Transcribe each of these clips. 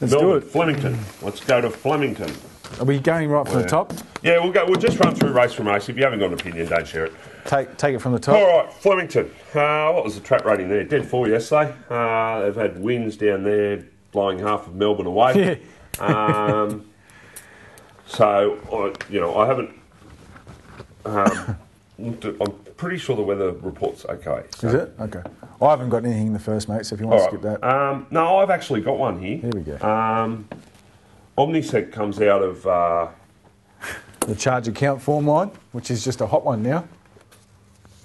Let's do it. Flemington. Let's go to Flemington. Are we going right from the top? Yeah, we'll just run through race from race. If you haven't got an opinion, don't share it. Take it from the top. All right, Flemington. What was the track rating there? Dead 4 yesterday. They've had winds down there, blowing half of Melbourne away. Yeah. So, I haven't... I'm pretty sure the weather report's okay. So. Is it? Okay. I haven't got anything in the first, mate, so if you want to skip that. No, I've actually got one here. Here we go. Omnisec comes out of... the charge account form line, which is just a hot one now.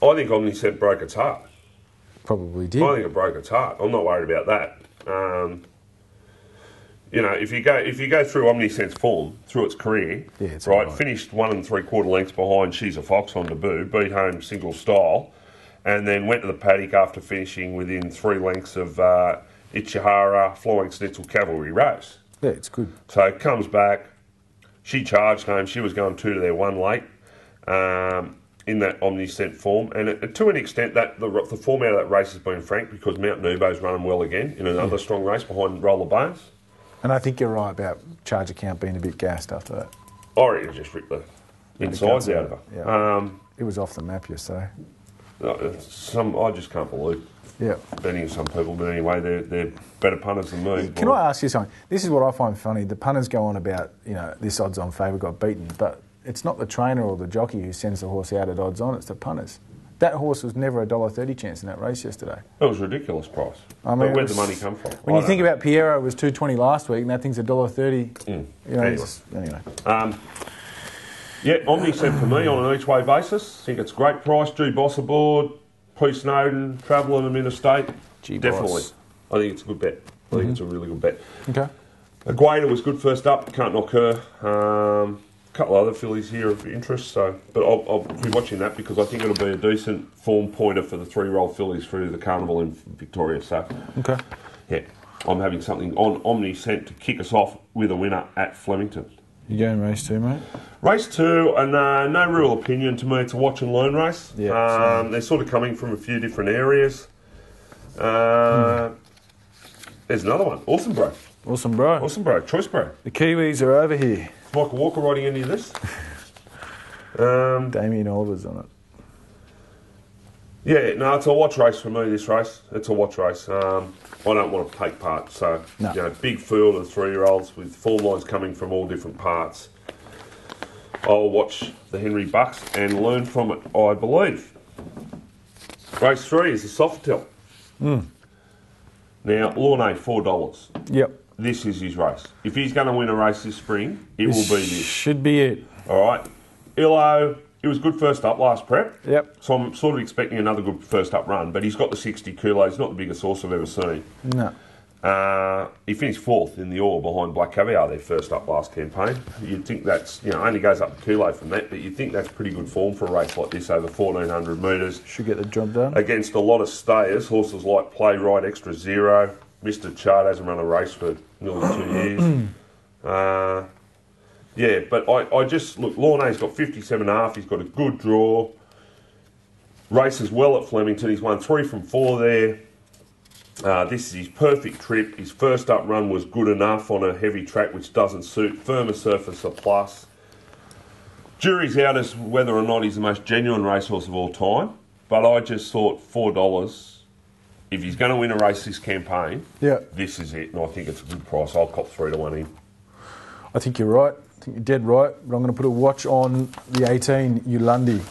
I think Omnisec broke its heart. Probably did. I think it broke its heart. I'm not worried about that. If you go through Omnisec's form through its career, right, finished 1 3/4 lengths behind She's a Fox on debut, beat home single style, and then went to the paddock after finishing within 3 lengths of Ichihara, Flying Schnitzel Cavalry Rose. Yeah, it's good. So it comes back. She charged home. She was going 2 to their 1 late in that Omniscent form. And to an extent, that the form out of that race has been franked because Mount Nubo's running well again in another strong race behind Roller Bones. And I think you're right about charge account being a bit gassed after that. I reckon just ripped the insides out of her. Yeah. It was off the map yesterday. I just can't believe betting some people. But anyway, they're better punters than me. Can I ask you something? This is what I find funny. The punters go on about, this odds-on favourite got beaten, but it's not the trainer or the jockey who sends the horse out at odds-on, it's the punters. That horse was never a $1.30 chance in that race yesterday. It was a ridiculous price. I mean, where'd the money come from? When you think about Piero, it was $2.20 last week, and that thing's $1.30. Anyway. Omniscent for me on an each-way basis. I think it's a great price. Drew Boss aboard. P. Snowden, travelling them interstate. Definitely. I think it's a good bet. I think it's a really good bet. Okay. Agueda was good first up. Can't knock her. A couple of other fillies here of interest. But I'll be watching that because I think it'll be a decent form pointer for the 3-year-old fillies through the carnival in Victoria. So, okay. Yeah, I'm having something on Omniscent to kick us off with a winner at Flemington. You going race 2, mate? Race 2, and no real opinion to me. It's a watch and learn race. Yeah, they're sort of coming from a few different areas. There's another one. Awesome Bro. Awesome Bro. Choice Bro. The Kiwis are over here. Michael Walker riding any of this? Damien Oliver's on it. Yeah, no, it's a watch race for me, this race. It's a watch race. I don't want to take part. So, big field of 3-year-olds with form lines coming from all different parts. I'll watch the Henry Bucks and learn from it, I believe. Race 3 is the Sofitel. Now, Lorne, $4. Yep. This is his race. If he's going to win a race this spring, it will be this. Should be it. All right. Illo, it was good first up last prep. Yep. So I'm sort of expecting another good first up run, but he's got the 60 kilos. He's not the biggest horse I've ever seen. No. He finished 4th in the Ore behind Black Caviar, their first up last campaign. You'd think that's, only goes up a kilo from that, but you'd think that's pretty good form for a race like this over 1,400 metres. Should get the job done. Against a lot of stayers, horses like Play Right, Extra Zero. Mr. Chart hasn't run a race for nearly 2 years. But I just, look, Lorne's got 57.5. He's got a good draw. Races well at Flemington. He's won 3 from 4 there. This is his perfect trip. His first up run was good enough on a heavy track, which doesn't suit. Firmer surface, a plus. Jury's out as whether or not he's the most genuine racehorse of all time. But I just thought $4, if he's going to win a race this campaign, this is it. And I think it's a good price. I'll cop 3 to 1 in. I think you're right. I think you're dead right. But I'm going to put a watch on the 18, Yulandi.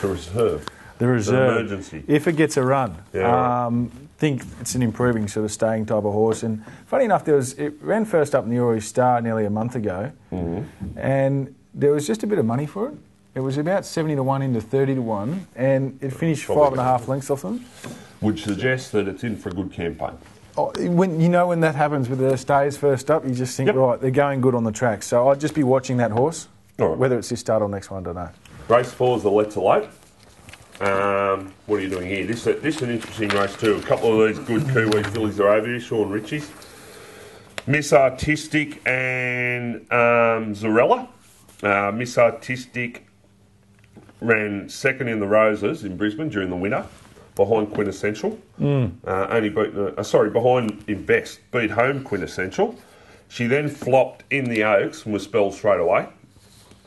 The reserve. The reserve. The emergency. If it gets a run. Yeah. Think it's an improving sort of staying type of horse. And funny enough, it ran first up in the Ori Star nearly a month ago. And there was just a bit of money for it. It was about 70 to 1 into 30 to 1, and it finished 5.5 lengths off them. Which suggests that it's in for a good campaign. Oh, when that happens with the stays first up, you just think, right, they're going good on the track. So I'd just be watching that horse. Right. Whether it's this start or next one, I don't know. Race 4 is the Let's Late. What are you doing here? This is an interesting race too. A couple of these good Kiwi fillies are over here. Sean Ritchie's. Miss Artistic and Zarella. Miss Artistic ran second in the Roses in Brisbane during the winter. behind Quintessential. Only beaten, behind Invest, beat home Quintessential. She then flopped in the Oaks and was spelled straight away.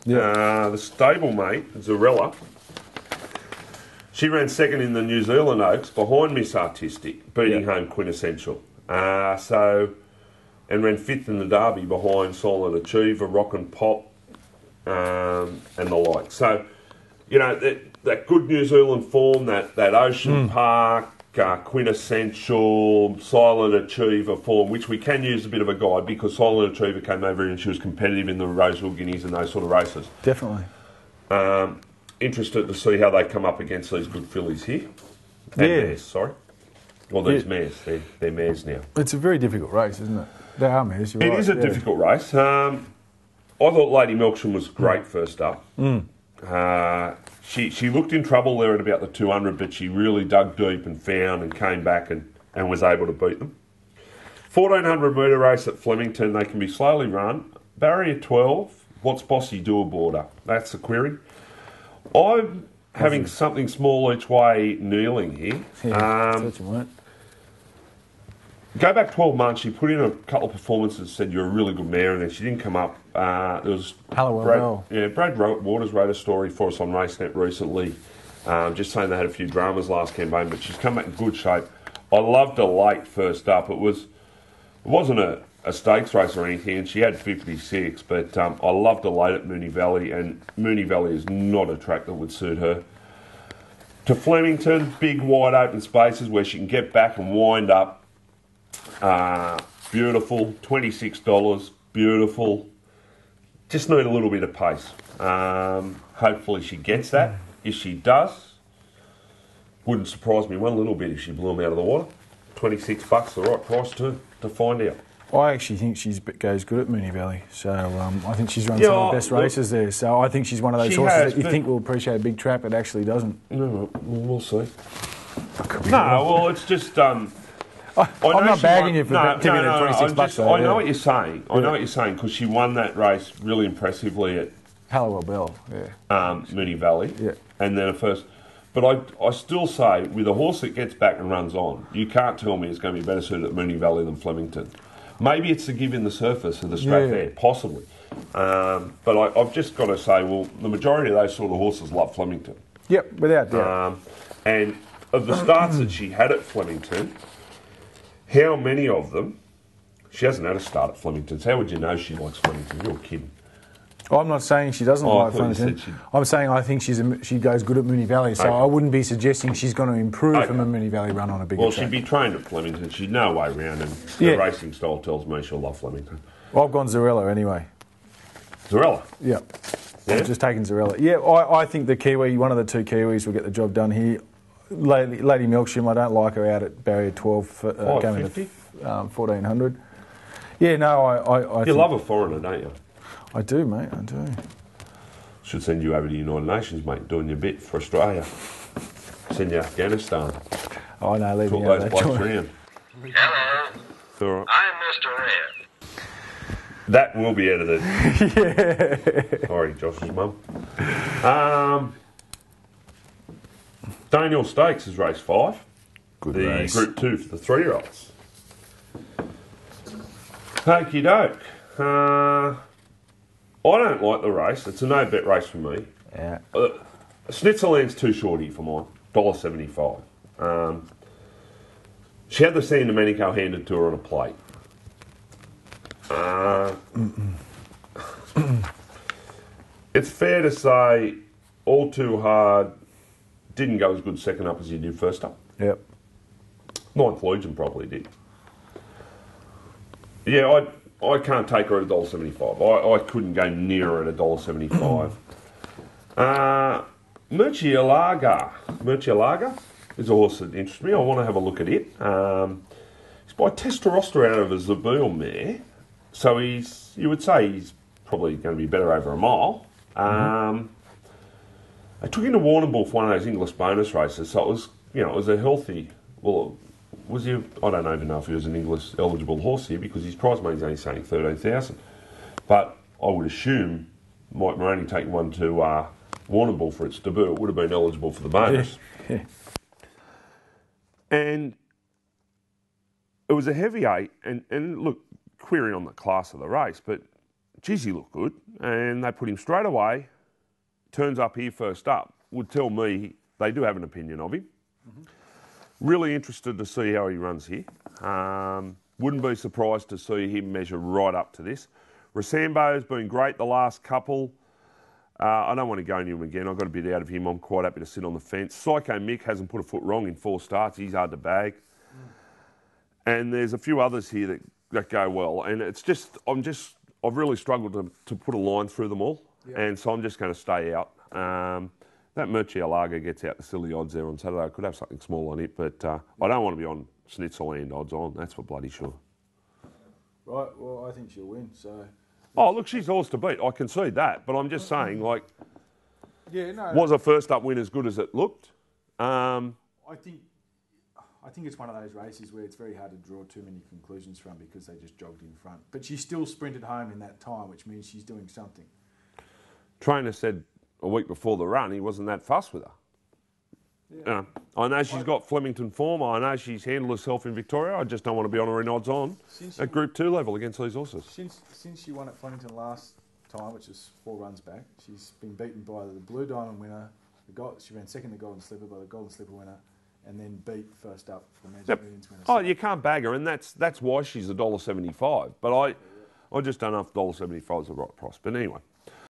The stablemate, Zarella, she ran second in the New Zealand Oaks behind Miss Artistic, beating home Quintessential. And ran fifth in the Derby behind Silent Achiever, Rock and Pop, and the like. So, you know, that good New Zealand form, that Ocean Park, Quintessential, Silent Achiever form, which we can use a bit of a guide because Silent Achiever came over and she was competitive in the Roseville Guineas and those sort of races. Definitely. Interested to see how they come up against these good fillies here. And mares, sorry. Well, these mares, they're mares now. It's a very difficult race, isn't it? They are mares, you're right. It is a difficult race. I thought Lady Milksham was great first up. She looked in trouble there at about the 200, but she really dug deep and found and came back and was able to beat them. 1400 metre race at Flemington, they can be slowly run. Barrier 12, what's Bossy do aboard her? That's the query. I'm having something small each way kneeling here. That's what you want. Go back 12 months, she put in a couple of performances, said you're a really good mare, and then she didn't come up. There was Brad Waters wrote a story for us on Racenet recently, just saying they had a few dramas last campaign, but she's come back in good shape. I loved her late first up. It wasn't a stakes race or anything, and she had 56, but I loved her late at Moonee Valley, and Moonee Valley is not a track that would suit her. To Flemington, big wide open spaces where she can get back and wind up. Beautiful, $26, beautiful. Just need a little bit of pace. Hopefully she gets that. If she does, wouldn't surprise me one little bit if she blew them out of the water. $26, the right price to find out. I actually think she goes good at Moonee Valley, so I think she's run some of the best races there. So I think she's one of those horses that you think will appreciate a big trap, but actually doesn't. No, we'll see. Well, it's just... I'm not bagging you for giving her $26. I know what you're saying. I know what you're saying because she won that race really impressively at Halliwell Bell, Moonee Valley, and then at first. But I still say with a horse that gets back and runs on, you can't tell me it's going to be better suited at Moonee Valley than Flemington. Maybe it's the give in the surface of the straight there, possibly. But I've just got to say, well, the majority of those sort of horses love Flemington. Yep, without doubt. And of the starts that she had at Flemington. How many of them? She hasn't had a start at Flemington's. How would you know she likes Flemington? You're kidding. I'm not saying she doesn't like Flemington. I'm saying I think she goes good at Moonee Valley, so I wouldn't be suggesting she's going to improve from a Moonee Valley run on a bigger track. She'd be trained at Flemington. She'd know way round, and the racing style tells me she'll love Flemington. Well, I've gone Zarella anyway. Zarella? Yeah. I've just taken Zarella. Yeah, I think the Kiwi, one of the two Kiwis, will get the job done here. Lady Milksham, I don't like her out at barrier 12, going to 1400. Yeah, no, I you love a foreigner, don't you? I do, mate, I do. Should send you over to the United Nations, mate, doing your bit for Australia. Send you to Afghanistan. Oh, no, leave me out of that joint. Hello, I'm Mr. Ed. That will be edited. Yeah. Sorry, Josh's mum. Daniel Stakes is race 5. Good race. The Group 2 for the 3-year-olds. Okie doke. I don't like the race. It's a no-bet race for me. Yeah. Snitzerland's too shorty for mine. $1.75. She had the San Domenico handed to her on a plate. It's fair to say All Too Hard didn't go as good second up as he did first up. Yep. Ninth Legion probably did. Yeah, I can't take her at $1.75. I couldn't go near her at $1.75. Murcielaga is a horse that interests me. I want to have a look at it. He's by Testarossa out of a Zabeel mare. So you would say he's probably going to be better over a mile. I took him to Warrnambool for one of those English bonus races, so it was a healthy. Well, was he? I don't even know if he was an English eligible horse here because his prize money's only saying 13,000. But I would assume Mike Moroney taking one to Warrnambool for its debut, it would have been eligible for the bonus. Yeah. And it was a heavy 8, and look, query on the class of the race, but geez, he looked good. And they put him straight away, turns up here first up, would tell me they do have an opinion of him. Really interested to see how he runs here. Wouldn't be surprised to see him measure right up to this. Rosambo's been great the last couple. I don't want to go into him again. I've got a bit out of him. I'm quite happy to sit on the fence. Psycho Mick hasn't put a foot wrong in 4 starts. He's hard to bag. And there's a few others here that go well. And it's just, I've really struggled to put a line through them all. Yep. And so I'm just going to stay out. That Murcielago gets out the silly odds there on Saturday. I could have something small on it, but I don't want to be on Schnitzelland odds on. That's for bloody sure. Right, well, I think she'll win, so... Oh, look, she's ours to beat. I concede that. But I'm just saying, like, yeah, no, was a first-up win as good as it looked? I think it's one of those races where it's very hard to draw too many conclusions from because they just jogged in front. But she still sprinted home in that time, which means she's doing something. Trainer said a week before the run he wasn't that fussed with her. Yeah. I know she's got Flemington form. I know she's handled herself in Victoria. I just don't want to be on her in odds on at Group 2 level against these horses. Since she won at Flemington last time, which is 4 runs back, she's been beaten by the Blue Diamond winner. She ran second the Golden Slipper by the Golden Slipper winner, and then beat first up for the Magic Millions winner. Oh, you can't bag her, and that's why she's $1.75. But I just don't know if $1.75 is the right price. But anyway.